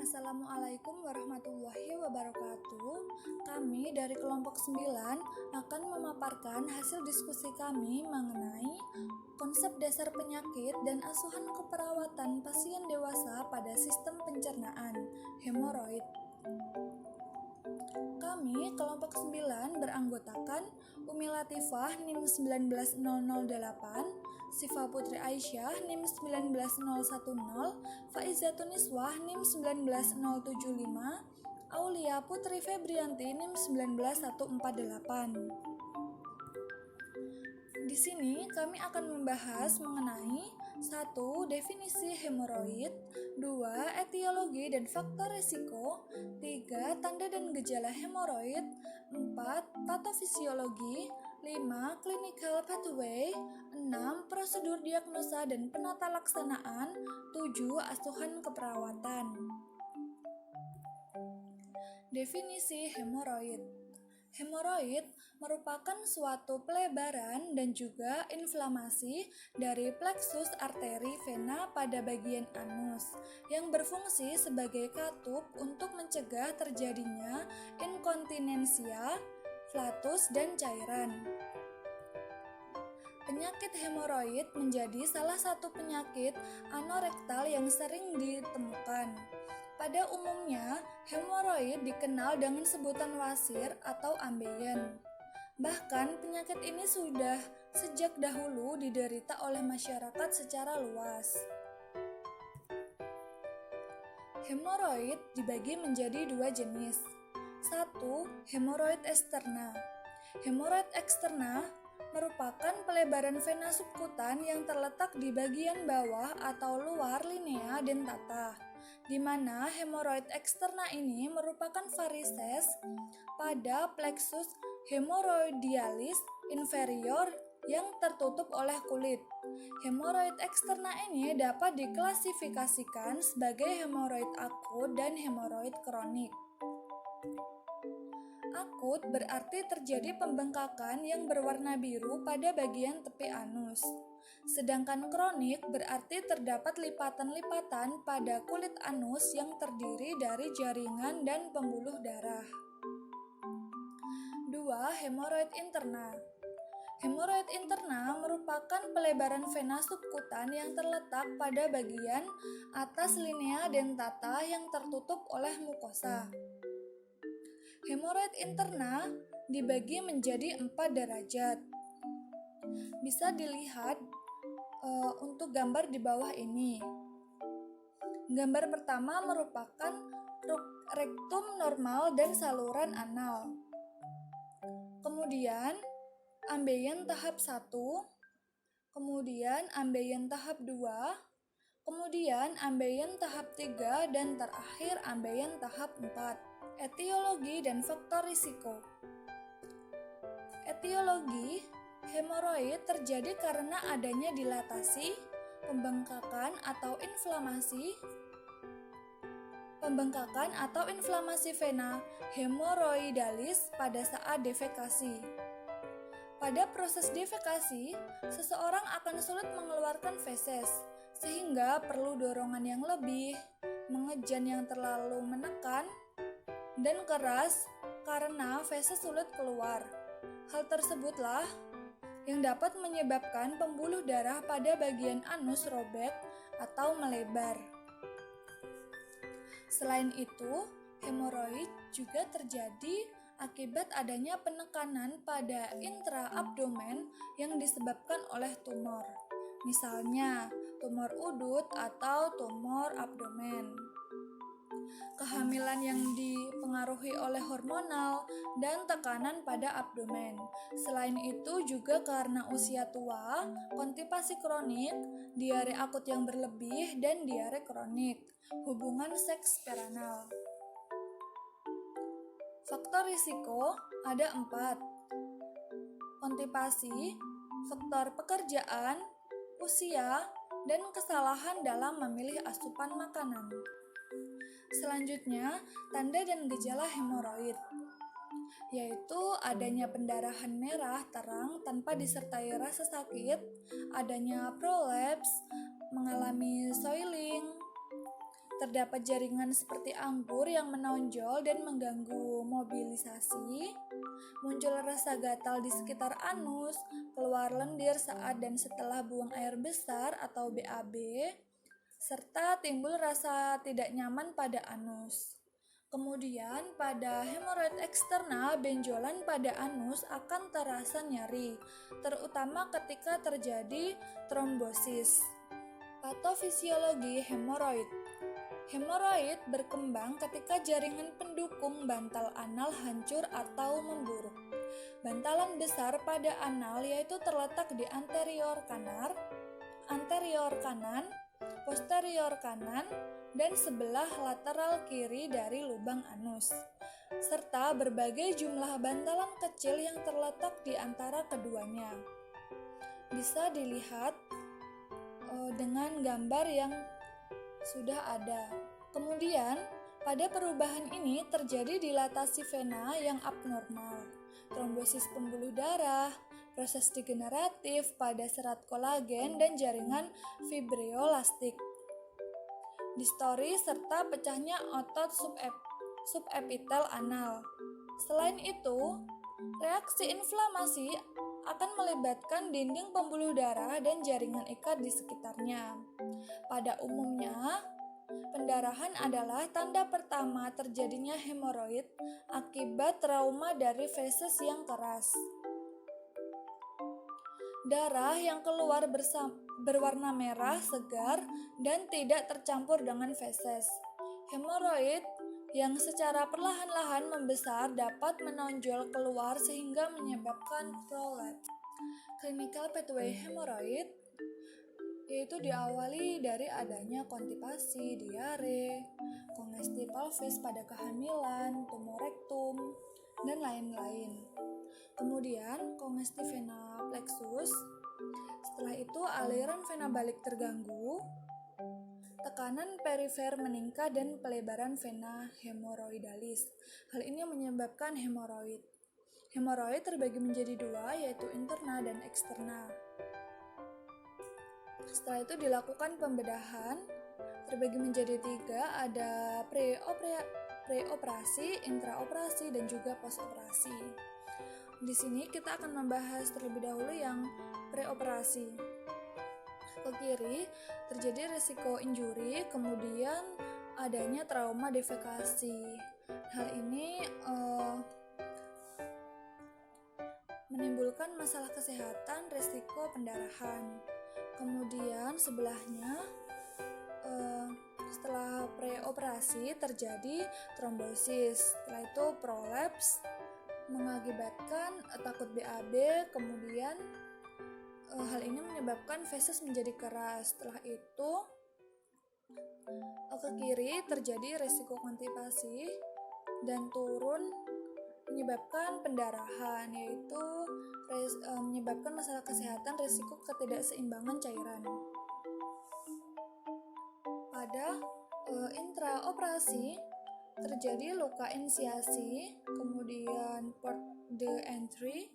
Assalamualaikum warahmatullahi wabarakatuh. Kami dari kelompok 9 akan memaparkan hasil diskusi kami mengenai konsep dasar penyakit dan asuhan keperawatan pasien dewasa pada sistem pencernaan, hemoroid. Kami, kelompok 9, beranggotakan Umi Latifah NIM 19008, Sifa Putri Aisyah NIM 19010, Faizatun Niswah NIM 19075, Aulia Putri Febrianti NIM 19148. Di sini kami akan membahas mengenai 1. Definisi hemoroid, 2. Etiologi dan faktor risiko, 3. Tanda dan gejala hemoroid, 4. Patofisiologi, 5. Clinical pathway, 6. Prosedur diagnosa dan penata laksanaan, 7. Asuhan keperawatan. Definisi hemoroid. Hemoroid merupakan suatu pelebaran dan juga inflamasi dari plexus arteri vena pada bagian anus yang berfungsi sebagai katup untuk mencegah terjadinya inkontinensia, flatus, dan cairan. Penyakit hemoroid menjadi salah satu penyakit anorektal yang sering ditemukan. Pada umumnya, hemoroid dikenal dengan sebutan wasir atau ambeien. Bahkan, penyakit ini sudah sejak dahulu diderita oleh masyarakat secara luas. Hemoroid dibagi menjadi dua jenis. 1. Hemoroid eksterna. Hemoroid eksterna merupakan pelebaran vena subkutan yang terletak di bagian bawah atau luar linea dentata, di mana hemoroid eksterna ini merupakan varises pada plexus hemoroidialis inferior yang tertutup oleh kulit. Hemoroid eksterna ini dapat diklasifikasikan sebagai hemoroid akut dan hemoroid kronik. Akut berarti terjadi pembengkakan yang berwarna biru pada bagian tepi anus. Sedangkan kronik berarti terdapat lipatan-lipatan pada kulit anus yang terdiri dari jaringan dan pembuluh darah. 2. Hemoroid interna. Hemoroid interna merupakan pelebaran vena subkutan yang terletak pada bagian atas linea dentata yang tertutup oleh mukosa. Hemoroid interna dibagi menjadi 4 derajat. Bisa dilihat untuk gambar di bawah ini. Gambar pertama merupakan rektum normal dan saluran anal. Kemudian ambeien tahap 1, kemudian ambeien tahap 2, kemudian ambeien tahap 3, dan terakhir ambeien tahap 4. Etiologi dan faktor risiko. Etiologi hemoroid terjadi karena adanya dilatasi, pembengkakan atau inflamasi vena hemoroidalis pada saat defekasi. Pada proses defekasi, seseorang akan sulit mengeluarkan feses, sehingga perlu dorongan yang lebih, mengejan yang terlalu menekan, dan keras karena feses sulit keluar. Hal tersebutlah yang dapat menyebabkan pembuluh darah pada bagian anus robek atau melebar. Selain itu, hemoroid juga terjadi akibat adanya penekanan pada intraabdomen yang disebabkan oleh tumor. Misalnya, tumor udut atau tumor abdomen. Kehamilan yang dipengaruhi oleh hormonal dan tekanan pada abdomen. Selain itu juga karena usia tua, konstipasi kronik, diare akut yang berlebih, dan diare kronik, hubungan seks perenal. Faktor risiko ada 4. Konstipasi, faktor pekerjaan, usia, dan kesalahan dalam memilih asupan makanan. Selanjutnya, tanda dan gejala hemoroid, yaitu adanya pendarahan merah terang tanpa disertai rasa sakit, adanya prolapse, mengalami soiling, terdapat jaringan seperti anggur yang menonjol dan mengganggu mobilisasi, muncul rasa gatal di sekitar anus, keluar lendir saat dan setelah buang air besar atau BAB, serta timbul rasa tidak nyaman pada anus. Kemudian pada hemoroid eksternal, benjolan pada anus akan terasa nyeri, terutama ketika terjadi trombosis. Patofisiologi hemoroid. Hemoroid berkembang ketika jaringan pendukung bantal anal hancur atau memburuk. Bantalan besar pada anal yaitu terletak di anterior kanan, posterior kanan, dan sebelah lateral kiri dari lubang anus, serta berbagai jumlah bantalan kecil yang terletak di antara keduanya. Bisa dilihat dengan gambar yang sudah ada. Kemudian, pada perubahan ini terjadi dilatasi vena yang abnormal, trombosis pembuluh darah, proses degeneratif pada serat kolagen dan jaringan fibroelastik, distori serta pecahnya otot subepitel anal. Selain itu, reaksi inflamasi akan melibatkan dinding pembuluh darah dan jaringan ikat di sekitarnya. Pada umumnya, pendarahan adalah tanda pertama terjadinya hemoroid akibat trauma dari feses yang keras. Darah yang keluar berwarna merah segar dan tidak tercampur dengan feses. Hemoroid yang secara perlahan-lahan membesar dapat menonjol keluar sehingga menyebabkan prolapse. Clinical pathway hemoroid yaitu diawali dari adanya konstipasi, diare, kongesti pelvis pada kehamilan, tumor rektum, dan lain-lain. Kemudian kongesti vena plexus. Setelah itu aliran vena balik terganggu, tekanan perifer meningkat dan pelebaran vena hemoroidalis. Hal ini menyebabkan hemoroid. Hemoroid terbagi menjadi dua, yaitu interna dan eksterna. Setelah itu dilakukan pembedahan, terbagi menjadi tiga, ada preoperasi, intraoperasi, dan juga postoperasi. Di sini kita akan membahas terlebih dahulu yang preoperasi. Ke kiri terjadi risiko injuri, kemudian adanya trauma defekasi. Hal ini menimbulkan masalah kesehatan, risiko pendarahan. Kemudian sebelahnya setelah preoperasi terjadi trombosis, setelah itu prolapse mengakibatkan takut BAB, kemudian hal ini menyebabkan feses menjadi keras. Setelah itu ke kiri terjadi risiko konstipasi dan turun menyebabkan pendarahan, yaitu menyebabkan masalah kesehatan, risiko ketidakseimbangan cairan. Pada intraoperasi terjadi luka inisiasi, kemudian port de entry.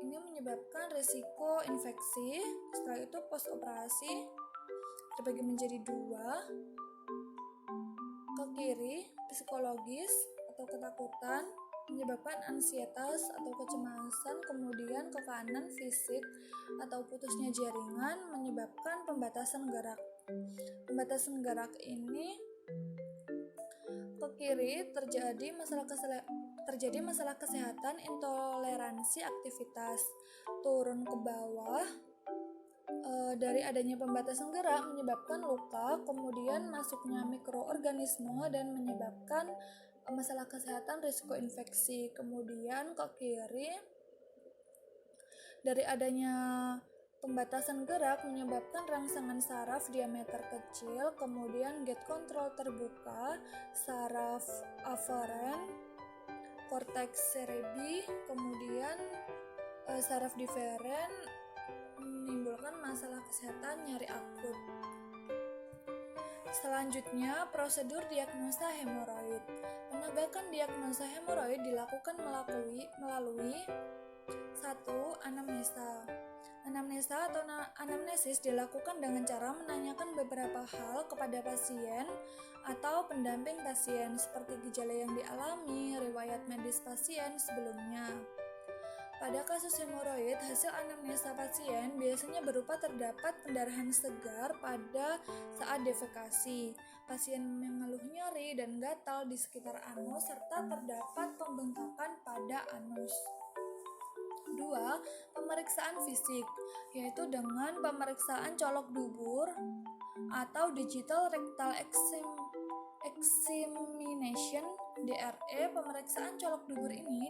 Ini menyebabkan risiko infeksi. Setelah itu postoperasi terbagi menjadi dua. Ke kiri psikologis atau ketakutan menyebabkan ansietas atau kecemasan, kemudian ke kanan fisik atau putusnya jaringan menyebabkan pembatasan gerak. Pembatasan gerak ini ke kiri terjadi masalah kesehatan, intoleransi aktivitas. Turun ke bawah dari adanya pembatasan gerak menyebabkan luka, kemudian masuknya mikroorganisme dan menyebabkan masalah kesehatan, risiko infeksi. Kemudian ke kiri dari adanya pembatasan gerak menyebabkan rangsangan saraf diameter kecil, kemudian gate control terbuka, saraf aferen, korteks cerebri, kemudian saraf diferen, menimbulkan masalah kesehatan, nyeri akut. Selanjutnya, prosedur diagnosa hemoroid. Penegakan diagnosa hemoroid dilakukan melalui 1. Anamnesa. Anamnesa atau anamnesis dilakukan dengan cara menanyakan beberapa hal kepada pasien atau pendamping pasien seperti gejala yang dialami, riwayat medis pasien sebelumnya. Pada kasus hemoroid, hasil anamnesa pasien biasanya berupa terdapat pendarahan segar pada saat defekasi. Pasien mengeluh nyeri dan gatal di sekitar anus serta terdapat pembengkakan pada anus. 2. Pemeriksaan fisik, yaitu dengan pemeriksaan colok dubur atau digital rectal examination (DRE). Pemeriksaan colok dubur ini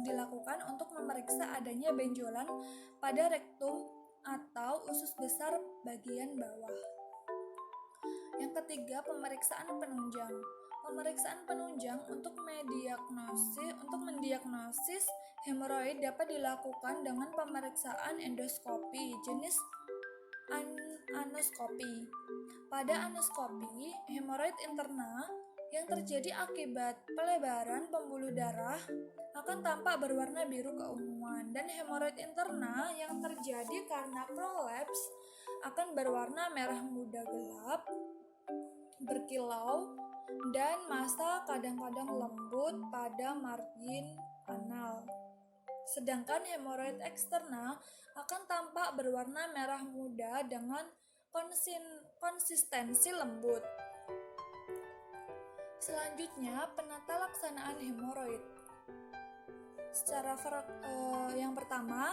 dilakukan untuk memeriksa adanya benjolan pada rektum atau usus besar bagian bawah. Yang ketiga, pemeriksaan penunjang. Pemeriksaan penunjang untuk mendiagnosis hemoroid dapat dilakukan dengan pemeriksaan endoskopi jenis anoskopi. Pada anoskopi, hemoroid interna yang terjadi akibat pelebaran pembuluh darah akan tampak berwarna biru keunguan, dan hemoroid interna yang terjadi karena prolaps akan berwarna merah muda gelap, berkilau, dan massa kadang-kadang lembut pada margin anal. Sedangkan hemoroid eksterna akan tampak berwarna merah muda dengan konsistensi lembut. Selanjutnya, penata laksanaan hemoroid. Yang pertama,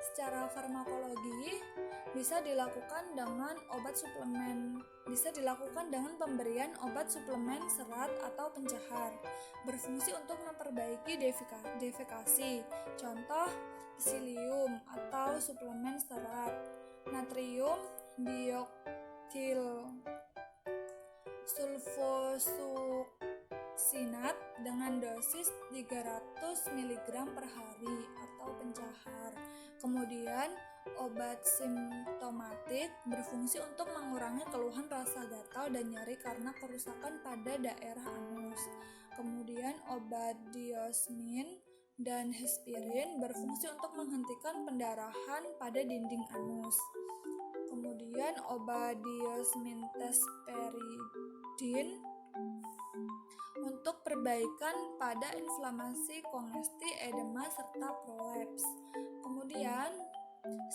secara farmakologi bisa dilakukan dengan pemberian obat suplemen serat atau pencahar, berfungsi untuk memperbaiki defekasi. Contoh, psyllium atau suplemen serat, natrium dioktil sulfosuccinat dengan dosis 300 mg per hari atau pencahar. Kemudian, obat simptomatik berfungsi untuk mengurangi keluhan rasa gatal dan nyeri karena kerusakan pada daerah anus. Kemudian, obat diosmin dan hespirin berfungsi untuk menghentikan pendarahan pada dinding anus. Kemudian, obat diosmintasperidin untuk perbaikan pada inflamasi kongesti, edema, serta prolaps. Kemudian,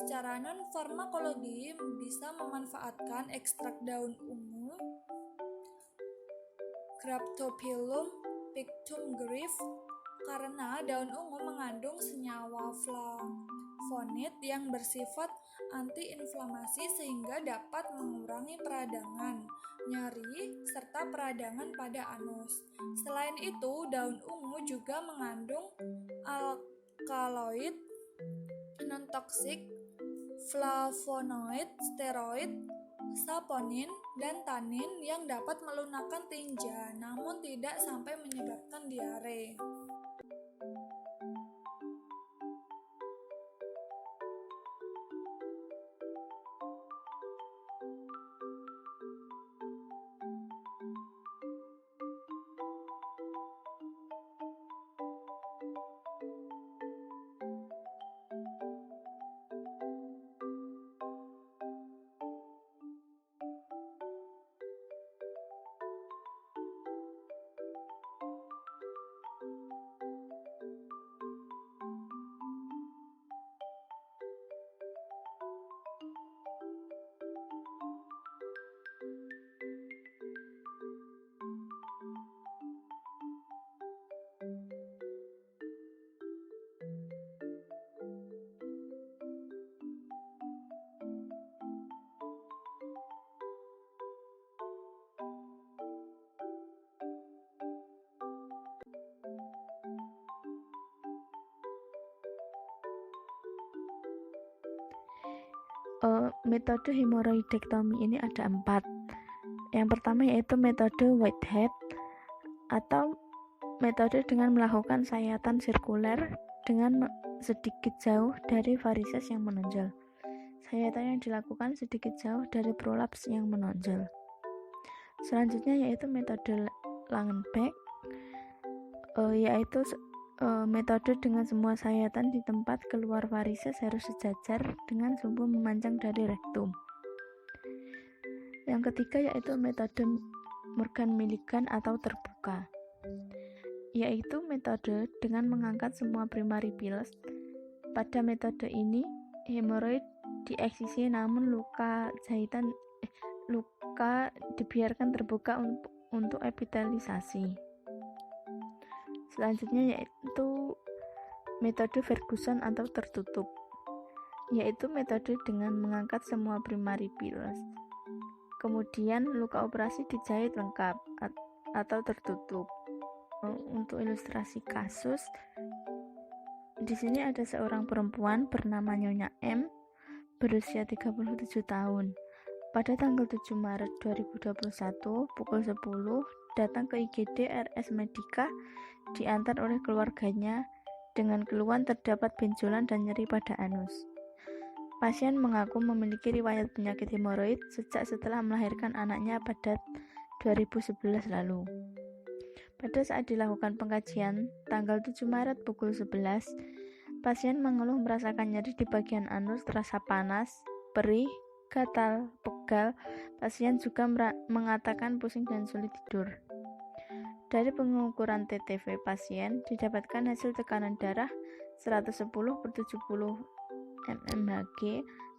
secara non-farmakologi bisa memanfaatkan ekstrak daun ungu, Cryptophyllum pictum Grif, karena daun ungu mengandung senyawa flavonoid yang bersifat antiinflamasi sehingga dapat mengurangi peradangan, nyeri, serta peradangan pada anus. Selain itu, daun ungu juga mengandung alkaloid non-toksik, flavonoid, steroid, saponin, dan tanin yang dapat melunakkan tinja, namun tidak sampai menyebabkan diare. Metode hemoroidektomi ini ada 4. Yang pertama yaitu metode Whitehead atau metode dengan melakukan sayatan sirkuler dengan sedikit jauh dari varises yang menonjol. Sayatan yang dilakukan sedikit jauh dari prolaps yang menonjol. Selanjutnya yaitu metode Langenbeck, yaitu Metode dengan semua sayatan di tempat keluar varises harus sejajar dengan sumbu memanjang dari rektum. Yang ketiga yaitu metode Morgan-Milligan atau terbuka, yaitu metode dengan mengangkat semua primary pilus. Pada metode ini hemoroid dieksisi namun luka dibiarkan terbuka untuk epitelisasi. Selanjutnya yaitu metode Ferguson atau tertutup, yaitu metode dengan mengangkat semua primary pilus. Kemudian luka operasi dijahit lengkap atau tertutup. Untuk ilustrasi kasus, di sini ada seorang perempuan bernama Nyonya M, berusia 37 tahun. Pada tanggal 7 Maret 2021 pukul 10 datang ke IGD RS Medica diantar oleh keluarganya dengan keluhan terdapat benjolan dan nyeri pada anus. Pasien mengaku memiliki riwayat penyakit hemoroid sejak setelah melahirkan anaknya pada 2011 lalu. Pada saat dilakukan pengkajian tanggal 7 Maret pukul 11, pasien mengeluh merasakan nyeri di bagian anus, terasa panas, perih, gatal, pegal. Pasien juga mengatakan pusing dan sulit tidur. Dari pengukuran TTV pasien didapatkan hasil tekanan darah 110/70 mmHg,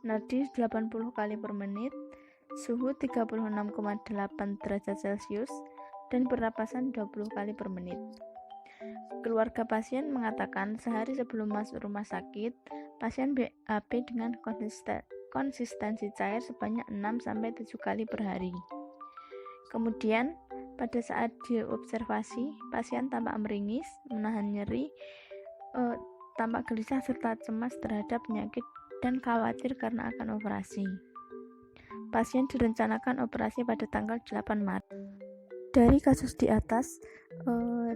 nadi 80 kali per menit, suhu 36,8 derajat Celcius, dan pernapasan 20 kali per menit. Keluarga pasien mengatakan sehari sebelum masuk rumah sakit, pasien BAB dengan konsistensi cair sebanyak 6-7 kali per hari. Kemudian, pada saat diobservasi, pasien tampak meringis, menahan nyeri, tampak gelisah serta cemas terhadap penyakit dan khawatir karena akan operasi. Pasien direncanakan operasi pada tanggal 8 Maret. Dari kasus di atas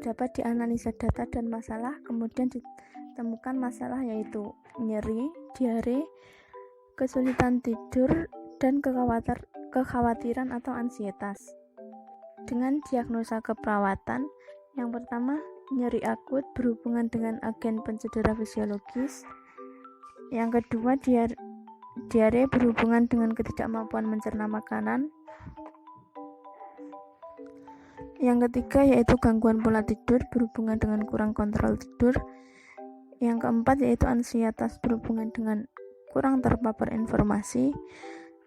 dapat dianalisa data dan masalah, kemudian ditemukan masalah yaitu nyeri, diare, kesulitan tidur, dan kekhawatiran atau ansietas. Dengan diagnosa keperawatan, yang pertama nyeri akut berhubungan dengan agen pencedera fisiologis. Yang kedua diare berhubungan dengan ketidakmampuan mencerna makanan. Yang ketiga yaitu gangguan pola tidur berhubungan dengan kurang kontrol tidur. Yang keempat yaitu ansietas berhubungan dengan kurang terpapar informasi.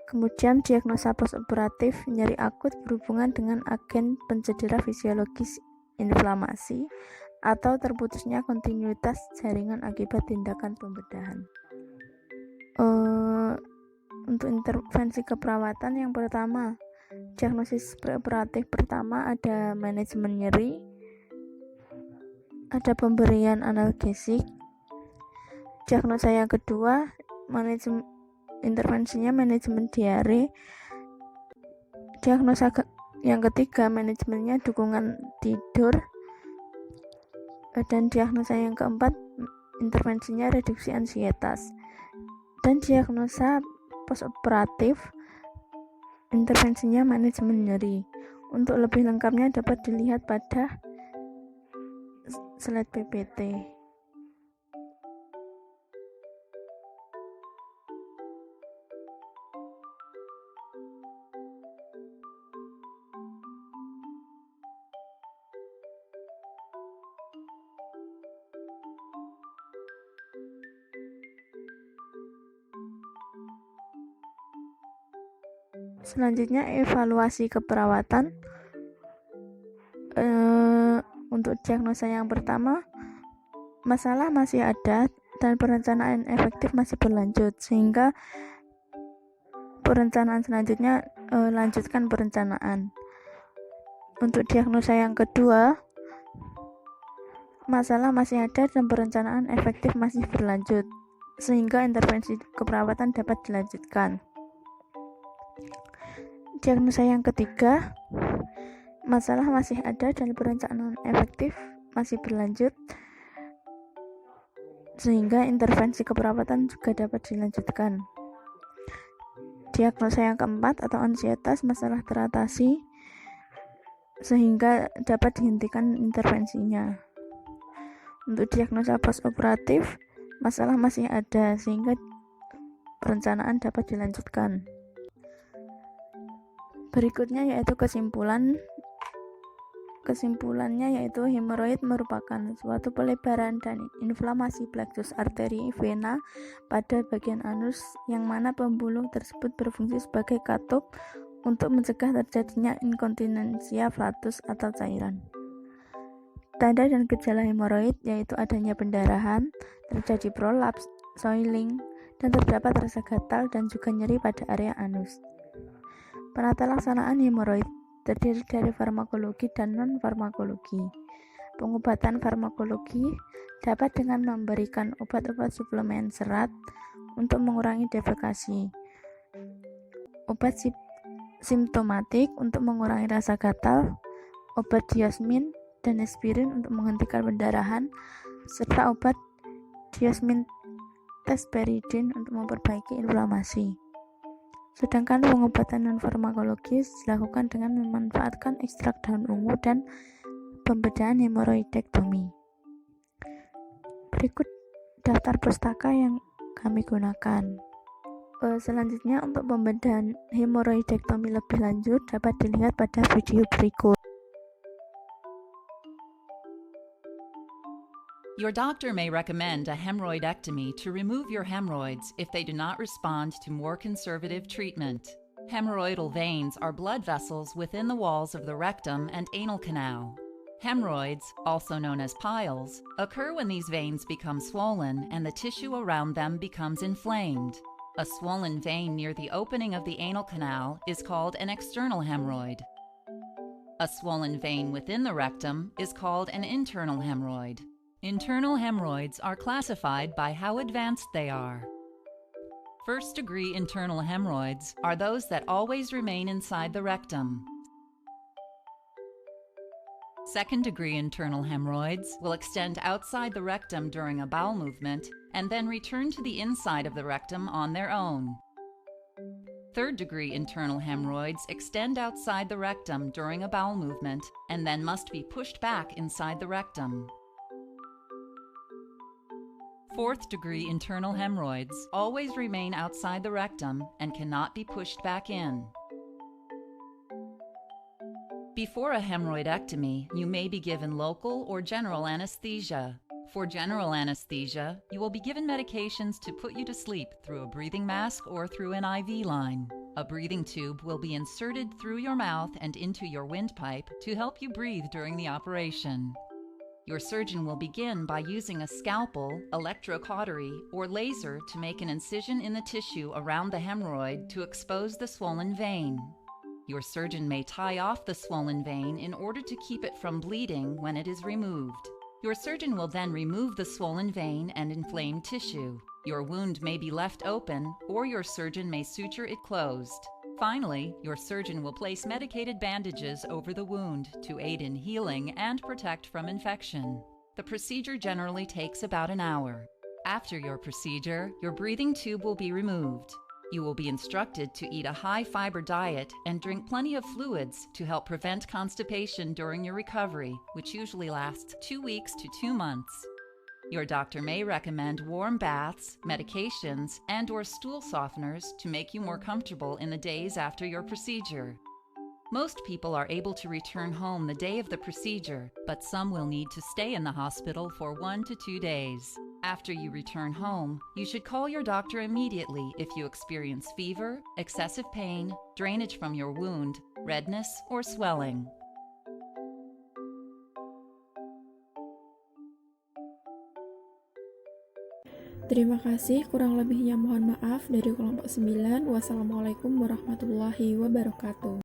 Kemudian diagnosa postoperatif nyeri akut berhubungan dengan agen pencedera fisiologis inflamasi atau terputusnya kontinuitas jaringan akibat tindakan pembedahan. Untuk intervensi keperawatan, yang pertama diagnosis preoperatif pertama ada manajemen nyeri, ada pemberian analgesik. Diagnosa yang kedua intervensinya manajemen diare. Diagnosa yang ketiga manajemennya dukungan tidur. Dan diagnosa yang keempat intervensinya reduksi ansietas. Dan diagnosa postoperatif intervensinya manajemen nyeri. Untuk lebih lengkapnya dapat dilihat pada slide PPT. Selanjutnya evaluasi keperawatan. Untuk diagnosa yang pertama, masalah masih ada dan perencanaan efektif masih berlanjut, sehingga perencanaan selanjutnya lanjutkan perencanaan. Untuk diagnosa yang kedua, masalah masih ada dan perencanaan efektif masih berlanjut, sehingga intervensi keperawatan dapat dilanjutkan. Diagnosa yang ketiga, masalah masih ada dan perencanaan efektif masih berlanjut, sehingga intervensi keperawatan juga dapat dilanjutkan. Diagnosa yang keempat atau ansietas, masalah teratasi sehingga dapat dihentikan intervensinya. Untuk diagnosa postoperatif, masalah masih ada sehingga perencanaan dapat dilanjutkan. Berikutnya yaitu kesimpulannya yaitu hemoroid merupakan suatu pelebaran dan inflamasi plexus arteri vena pada bagian anus yang mana pembuluh tersebut berfungsi sebagai katup untuk mencegah terjadinya inkontinensia flatus atau cairan. Tanda dan gejala hemoroid yaitu adanya pendarahan, terjadi prolaps, soiling, dan terdapat rasa gatal dan juga nyeri pada area anus. Penata laksanaan hemoroid terdiri dari farmakologi dan non-farmakologi. Pengobatan farmakologi dapat dengan memberikan obat-obat suplemen serat untuk mengurangi defekasi. Obat simptomatik untuk mengurangi rasa gatal, obat diosmin dan aspirin untuk menghentikan pendarahan, serta obat diosmin tesperidin untuk memperbaiki inflamasi. Sedangkan pengobatan non-farmakologis dilakukan dengan memanfaatkan ekstrak daun ungu dan pembedahan hemoroidektomi. Berikut daftar pustaka yang kami gunakan. Selanjutnya untuk pembedahan hemoroidektomi lebih lanjut dapat dilihat pada video berikut. Your doctor may recommend a hemorrhoidectomy to remove your hemorrhoids if they do not respond to more conservative treatment. Hemorrhoidal veins are blood vessels within the walls of the rectum and anal canal. Hemorrhoids, also known as piles, occur when these veins become swollen and the tissue around them becomes inflamed. A swollen vein near the opening of the anal canal is called an external hemorrhoid. A swollen vein within the rectum is called an internal hemorrhoid. Internal hemorrhoids are classified by how advanced they are. First-degree internal hemorrhoids are those that always remain inside the rectum. Second-degree internal hemorrhoids will extend outside the rectum during a bowel movement and then return to the inside of the rectum on their own. Third-degree internal hemorrhoids extend outside the rectum during a bowel movement and then must be pushed back inside the rectum. Fourth-degree internal hemorrhoids always remain outside the rectum and cannot be pushed back in. Before a hemorrhoidectomy, you may be given local or general anesthesia. For general anesthesia, you will be given medications to put you to sleep through a breathing mask or through an IV line. A breathing tube will be inserted through your mouth and into your windpipe to help you breathe during the operation. Your surgeon will begin by using a scalpel, electrocautery, or laser to make an incision in the tissue around the hemorrhoid to expose the swollen vein. Your surgeon may tie off the swollen vein in order to keep it from bleeding when it is removed. Your surgeon will then remove the swollen vein and inflamed tissue. Your wound may be left open, or your surgeon may suture it closed. Finally, your surgeon will place medicated bandages over the wound to aid in healing and protect from infection. The procedure generally takes about an hour. After your procedure, your breathing tube will be removed. You will be instructed to eat a high-fiber diet and drink plenty of fluids to help prevent constipation during your recovery, which usually lasts 2 weeks to 2 months. Your doctor may recommend warm baths, medications, and/or stool softeners to make you more comfortable in the days after your procedure. Most people are able to return home the day of the procedure, but some will need to stay in the hospital for 1 to 2 days. After you return home, you should call your doctor immediately if you experience fever, excessive pain, drainage from your wound, redness, or swelling. Terima kasih, kurang lebihnya mohon maaf. Dari kelompok 9, wassalamualaikum warahmatullahi wabarakatuh.